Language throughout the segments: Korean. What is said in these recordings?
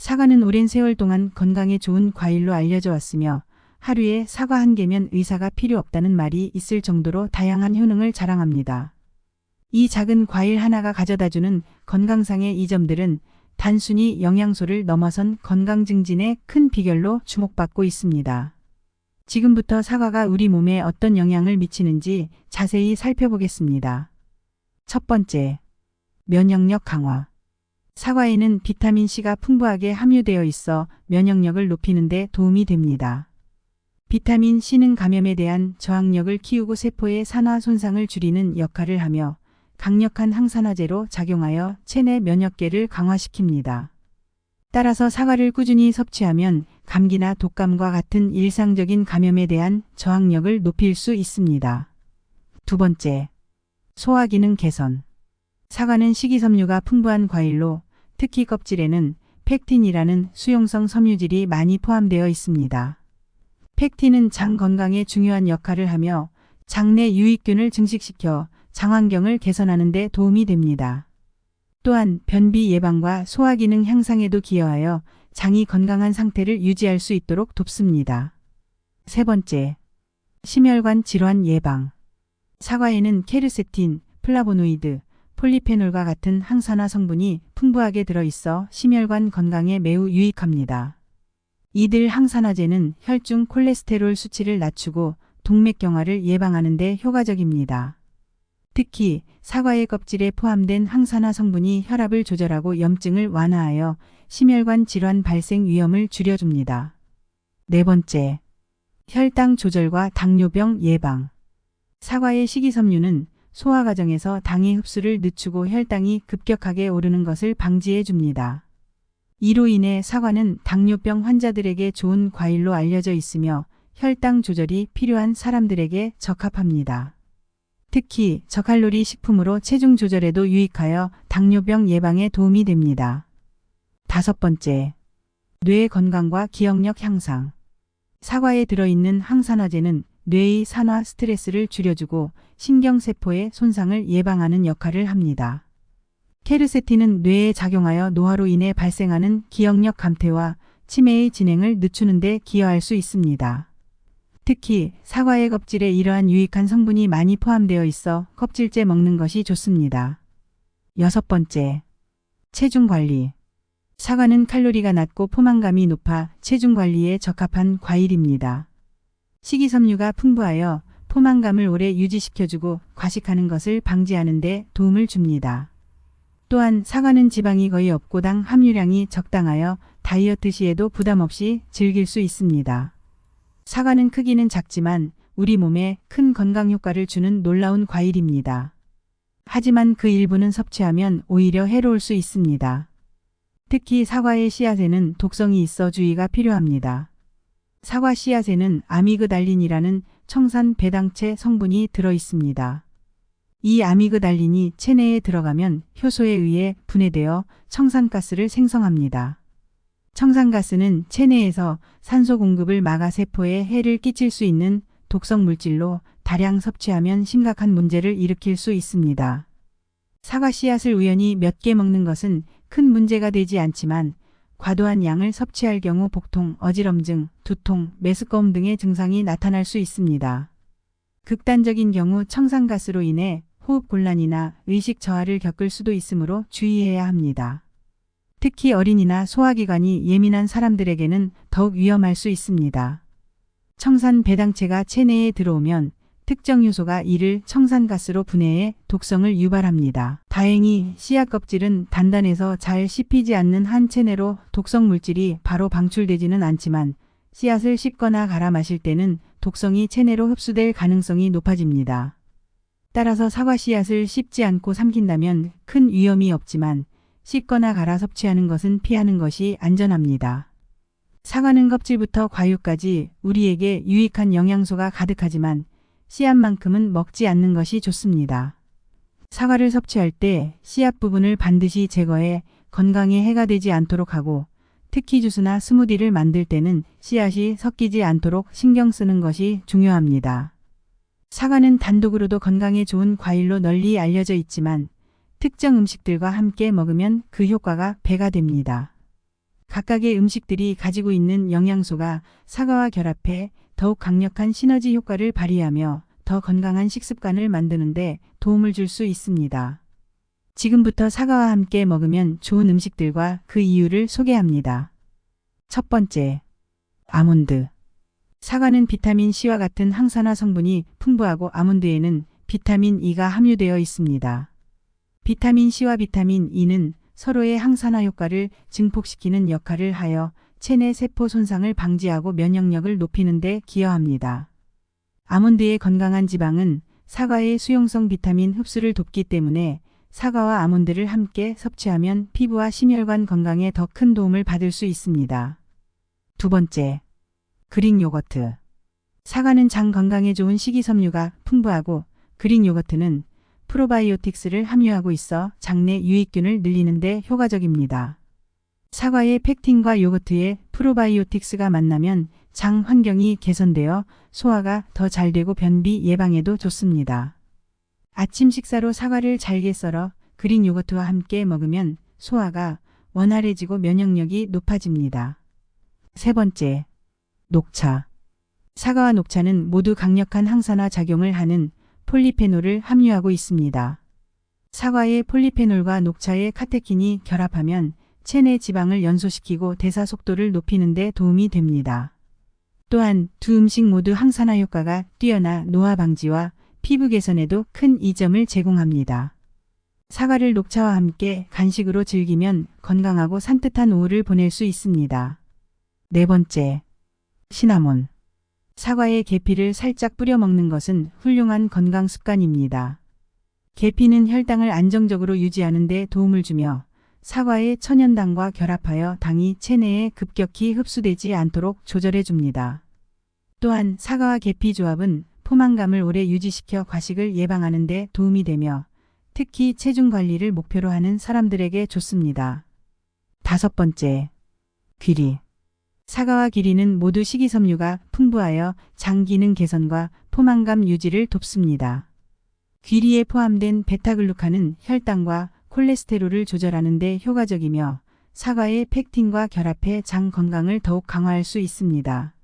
사과는 오랜 세월 동안 건강에 좋은 과일로 알려져 왔으며 하루에 사과 한 개면 의사가 필요 없다는 말이 있을 정도로 다양한 효능을 자랑합니다. 이 작은 과일 하나가 가져다주는 건강상의 이점들은 단순히 영양소를 넘어선 건강 증진의 큰 비결로 주목받고 있습니다. 지금부터 사과가 우리 몸에 어떤 영향을 미치는지 자세히 살펴보겠습니다. 첫 번째, 면역력 강화. 사과에는 비타민C가 풍부하게 함유되어 있어 면역력을 높이는 데 도움이 됩니다. 비타민C는 감염에 대한 저항력을 키우고 세포의 산화 손상을 줄이는 역할을 하며 강력한 항산화제로 작용하여 체내 면역계를 강화시킵니다. 따라서 사과를 꾸준히 섭취하면 감기나 독감과 같은 일상적인 감염에 대한 저항력을 높일 수 있습니다. 두 번째, 소화기능 개선. 사과는 식이섬유가 풍부한 과일로 특히 껍질에는 펙틴이라는 수용성 섬유질이 많이 포함되어 있습니다. 펙틴은 장 건강에 중요한 역할을 하며 장내 유익균을 증식시켜 장환경을 개선하는 데 도움이 됩니다. 또한 변비 예방과 소화기능 향상에도 기여하여 장이 건강한 상태를 유지할 수 있도록 돕습니다. 세 번째, 심혈관 질환 예방. 사과에는 케르세틴, 플라보노이드, 폴리페놀과 같은 항산화 성분이 풍부하게 들어있어 심혈관 건강에 매우 유익합니다. 이들 항산화제는 혈중 콜레스테롤 수치를 낮추고 동맥경화를 예방하는 데 효과적입니다. 특히 사과의 껍질에 포함된 항산화 성분이 혈압을 조절하고 염증을 완화하여 심혈관 질환 발생 위험을 줄여줍니다. 네 번째, 혈당 조절과 당뇨병 예방. 사과의 식이섬유는 소화 과정에서 당의 흡수를 늦추고 혈당이 급격하게 오르는 것을 방지해 줍니다. 이로 인해 사과는 당뇨병 환자들에게 좋은 과일로 알려져 있으며 혈당 조절이 필요한 사람들에게 적합합니다. 특히 저칼로리 식품으로 체중 조절에도 유익하여 당뇨병 예방에 도움이 됩니다. 다섯 번째, 뇌 건강과 기억력 향상. 사과에 들어있는 항산화제는 뇌의 산화 스트레스를 줄여주고 신경세포의 손상을 예방하는 역할을 합니다. 케르세틴은 뇌에 작용하여 노화로 인해 발생하는 기억력 감퇴와 치매의 진행을 늦추는 데 기여할 수 있습니다. 특히 사과의 껍질에 이러한 유익한 성분이 많이 포함되어 있어 껍질째 먹는 것이 좋습니다. 여섯 번째, 체중 관리. 사과는 칼로리가 낮고 포만감이 높아 체중 관리에 적합한 과일입니다. 식이섬유가 풍부하여 포만감을 오래 유지시켜주고 과식하는 것을 방지하는 데 도움을 줍니다. 또한 사과는 지방이 거의 없고 당 함유량이 적당하여 다이어트 시에도 부담 없이 즐길 수 있습니다. 사과는 크기는 작지만 우리 몸에 큰 건강 효과를 주는 놀라운 과일입니다. 하지만 그 일부는 섭취하면 오히려 해로울 수 있습니다. 특히 사과의 씨앗에는 독성이 있어 주의가 필요합니다. 사과 씨앗에는 아미그달린이라는 청산 배당체 성분이 들어 있습니다. 이 아미그달린이 체내에 들어가면 효소에 의해 분해되어 청산가스를 생성합니다. 청산가스는 체내에서 산소 공급을 막아 세포에 해를 끼칠 수 있는 독성 물질로 다량 섭취하면 심각한 문제를 일으킬 수 있습니다. 사과 씨앗을 우연히 몇 개 먹는 것은 큰 문제가 되지 않지만 과도한 양을 섭취할 경우 복통, 어지럼증, 두통, 메스꺼움 등의 증상이 나타날 수 있습니다. 극단적인 경우 청산가스로 인해 호흡 곤란이나 의식 저하를 겪을 수도 있으므로 주의해야 합니다. 특히 어린이나 소화기관이 예민한 사람들에게는 더욱 위험할 수 있습니다. 청산 배당체가 체내에 들어오면 특정 효소가 이를 청산가스로 분해해 독성을 유발합니다. 다행히 씨앗 껍질은 단단해서 잘 씹히지 않는 한 체내로 독성 물질이 바로 방출되지는 않지만 씨앗을 씹거나 갈아 마실 때는 독성이 체내로 흡수될 가능성이 높아집니다. 따라서 사과 씨앗을 씹지 않고 삼킨다면 큰 위험이 없지만 씹거나 갈아 섭취하는 것은 피하는 것이 안전합니다. 사과는 껍질부터 과육까지 우리에게 유익한 영양소가 가득하지만 씨앗만큼은 먹지 않는 것이 좋습니다. 사과를 섭취할 때 씨앗 부분을 반드시 제거해 건강에 해가 되지 않도록 하고 특히 주스나 스무디를 만들 때는 씨앗이 섞이지 않도록 신경 쓰는 것이 중요합니다. 사과는 단독으로도 건강에 좋은 과일로 널리 알려져 있지만 특정 음식들과 함께 먹으면 그 효과가 배가 됩니다. 각각의 음식들이 가지고 있는 영양소가 사과와 결합해 더욱 강력한 시너지 효과를 발휘하며 더 건강한 식습관을 만드는데 도움을 줄 수 있습니다. 지금부터 사과와 함께 먹으면 좋은 음식들과 그 이유를 소개합니다. 첫 번째, 아몬드. 사과는 비타민 C와 같은 항산화 성분이 풍부하고 아몬드에는 비타민 E가 함유되어 있습니다. 비타민 C와 비타민 E는 서로의 항산화 효과를 증폭시키는 역할을 하여 체내 세포 손상을 방지하고 면역력을 높이는 데 기여합니다. 아몬드의 건강한 지방은 사과의 수용성 비타민 흡수를 돕기 때문에 사과와 아몬드를 함께 섭취하면 피부와 심혈관 건강에 더 큰 도움을 받을 수 있습니다. 두 번째, 그릭 요거트. 사과는 장 건강에 좋은 식이섬유가 풍부하고 그릭 요거트는 프로바이오틱스를 함유하고 있어 장내 유익균을 늘리는 데 효과적입니다. 사과의 펙틴과 요거트의 프로바이오틱스가 만나면 장 환경이 개선되어 소화가 더 잘 되고 변비 예방에도 좋습니다. 아침 식사로 사과를 잘게 썰어 그릭 요거트와 함께 먹으면 소화가 원활해지고 면역력이 높아집니다. 세 번째, 녹차. 사과와 녹차는 모두 강력한 항산화 작용을 하는 폴리페놀을 함유하고 있습니다. 사과의 폴리페놀과 녹차의 카테킨이 결합하면 체내 지방을 연소시키고 대사 속도를 높이는 데 도움이 됩니다. 또한 두 음식 모두 항산화 효과가 뛰어나 노화 방지와 피부 개선에도 큰 이점을 제공합니다. 사과를 녹차와 함께 간식으로 즐기면 건강하고 산뜻한 오후를 보낼 수 있습니다. 네 번째, 시나몬. 사과에 계피를 살짝 뿌려 먹는 것은 훌륭한 건강 습관입니다. 계피는 혈당을 안정적으로 유지하는 데 도움을 주며 사과의 천연당과 결합하여 당이 체내에 급격히 흡수되지 않도록 조절해 줍니다. 또한 사과와 계피 조합은 포만감을 오래 유지시켜 과식을 예방하는 데 도움이 되며 특히 체중 관리를 목표로 하는 사람들에게 좋습니다. 다섯 번째, 귀리. 사과와 귀리는 모두 식이섬유가 풍부하여 장 기능 개선과 포만감 유지를 돕습니다. 귀리에 포함된 베타글루칸은 혈당과 콜레스테롤을 조절하는 데 효과적이며 사과의 펙틴과 결합해 장 건강을 더욱 강화할 수 있습니다.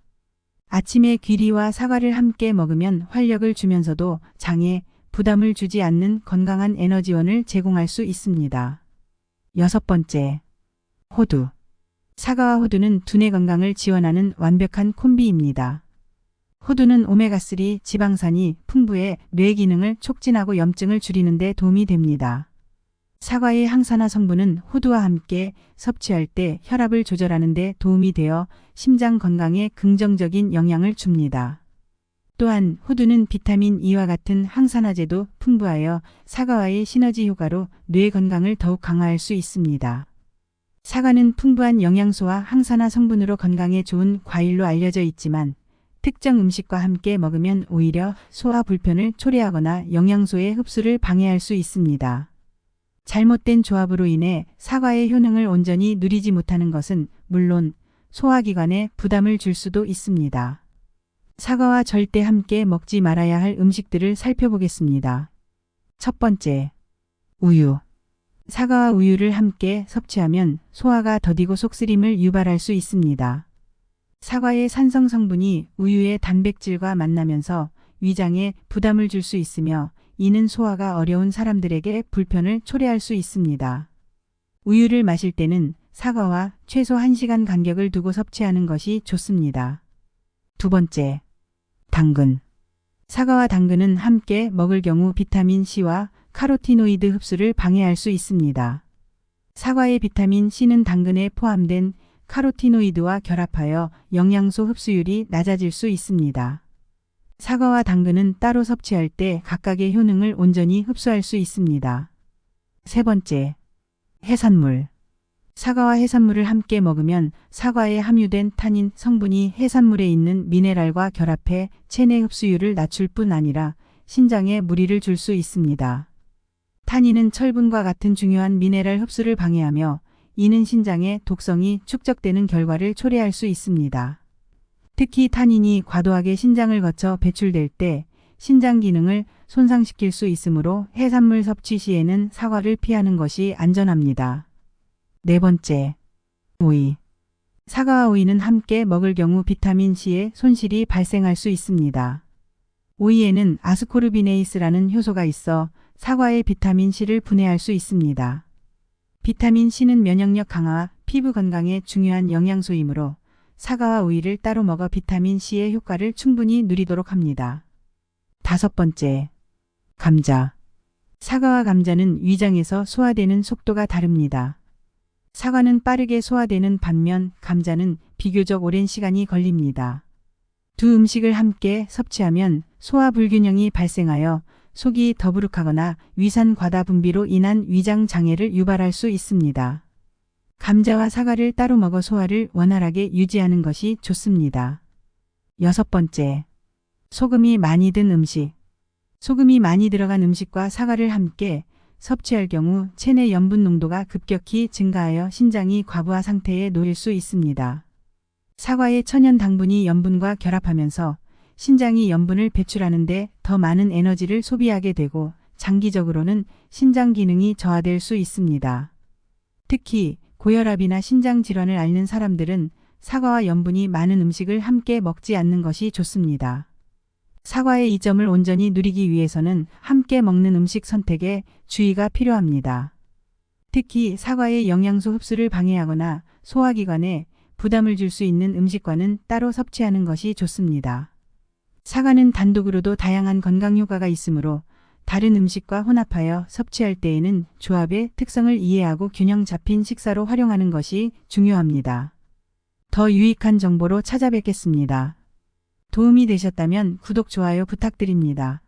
아침에 귀리와 사과를 함께 먹으면 활력을 주면서도 장에 부담을 주지 않는 건강한 에너지원을 제공할 수 있습니다. 여섯 번째, 호두. 사과와 호두는 두뇌 건강을 지원하는 완벽한 콤비입니다. 호두는 오메가3 지방산이 풍부해 뇌 기능을 촉진하고 염증을 줄이는 데 도움이 됩니다. 사과의 항산화 성분은 호두와 함께 섭취할 때 혈압을 조절하는 데 도움이 되어 심장 건강에 긍정적인 영향을 줍니다. 또한 호두는 비타민 E와 같은 항산화제도 풍부하여 사과와의 시너지 효과로 뇌 건강을 더욱 강화할 수 있습니다. 사과는 풍부한 영양소와 항산화 성분으로 건강에 좋은 과일로 알려져 있지만 특정 음식과 함께 먹으면 오히려 소화 불편을 초래하거나 영양소의 흡수를 방해할 수 있습니다. 잘못된 조합으로 인해 사과의 효능을 온전히 누리지 못하는 것은 물론 소화기관에 부담을 줄 수도 있습니다. 사과와 절대 함께 먹지 말아야 할 음식들을 살펴보겠습니다. 첫 번째, 우유. 사과와 우유를 함께 섭취하면 소화가 더디고 속쓰림을 유발할 수 있습니다. 사과의 산성 성분이 우유의 단백질과 만나면서 위장에 부담을 줄 수 있으며 이는 소화가 어려운 사람들에게 불편을 초래할 수 있습니다. 우유를 마실 때는 사과와 최소 1시간 간격을 두고 섭취하는 것이 좋습니다. 두 번째, 당근. 사과와 당근은 함께 먹을 경우 비타민 C와 카로티노이드 흡수를 방해할 수 있습니다. 사과의 비타민 C는 당근에 포함된 카로티노이드와 결합하여 영양소 흡수율이 낮아질 수 있습니다. 사과와 당근은 따로 섭취할 때 각각의 효능을 온전히 흡수할 수 있습니다. 세 번째, 해산물. 사과와 해산물을 함께 먹으면 사과에 함유된 타닌 성분이 해산물에 있는 미네랄과 결합해 체내 흡수율을 낮출 뿐 아니라 신장에 무리를 줄 수 있습니다. 타닌은 철분과 같은 중요한 미네랄 흡수를 방해하며 이는 신장의 독성이 축적되는 결과를 초래할 수 있습니다. 특히 타닌이 과도하게 신장을 거쳐 배출될 때 신장 기능을 손상시킬 수 있으므로 해산물 섭취 시에는 사과를 피하는 것이 안전합니다. 네 번째, 오이. 사과와 오이는 함께 먹을 경우 비타민 C의 손실이 발생할 수 있습니다. 오이에는 아스코르비네이스라는 효소가 있어 사과의 비타민 C를 분해할 수 있습니다. 비타민 C는 면역력 강화와 피부 건강에 중요한 영양소이므로 사과와 오이를 따로 먹어 비타민 C의 효과를 충분히 누리도록 합니다. 5번째, 감자. 사과와 감자는 위장에서 소화되는 속도가 다릅니다. 사과는 빠르게 소화되는 반면 감자는 비교적 오랜 시간이 걸립니다. 두 음식을 함께 섭취하면 소화 불균형이 발생하여 속이 더부룩하거나 위산 과다 분비로 인한 위장 장애를 유발할 수 있습니다. 감자와 사과를 따로 먹어 소화를 원활하게 유지하는 것이 좋습니다. 6번째, 소금이 많이 든 음식. 소금이 많이 들어간 음식과 사과를 함께 섭취할 경우 체내 염분 농도가 급격히 증가하여 신장이 과부하 상태에 놓일 수 있습니다. 사과의 천연 당분이 염분과 결합하면서 신장이 염분을 배출하는데 더 많은 에너지를 소비하게 되고 장기적으로는 신장 기능이 저하될 수 있습니다. 특히 고혈압이나 신장 질환을 앓는 사람들은 사과와 염분이 많은 음식을 함께 먹지 않는 것이 좋습니다. 사과의 이점을 온전히 누리기 위해서는 함께 먹는 음식 선택에 주의가 필요합니다. 특히 사과의 영양소 흡수를 방해하거나 소화기관에 부담을 줄 수 있는 음식과는 따로 섭취하는 것이 좋습니다. 사과는 단독으로도 다양한 건강 효과가 있으므로 다른 음식과 혼합하여 섭취할 때에는 조합의 특성을 이해하고 균형 잡힌 식사로 활용하는 것이 중요합니다. 더 유익한 정보로 찾아뵙겠습니다. 도움이 되셨다면 구독, 좋아요 부탁드립니다.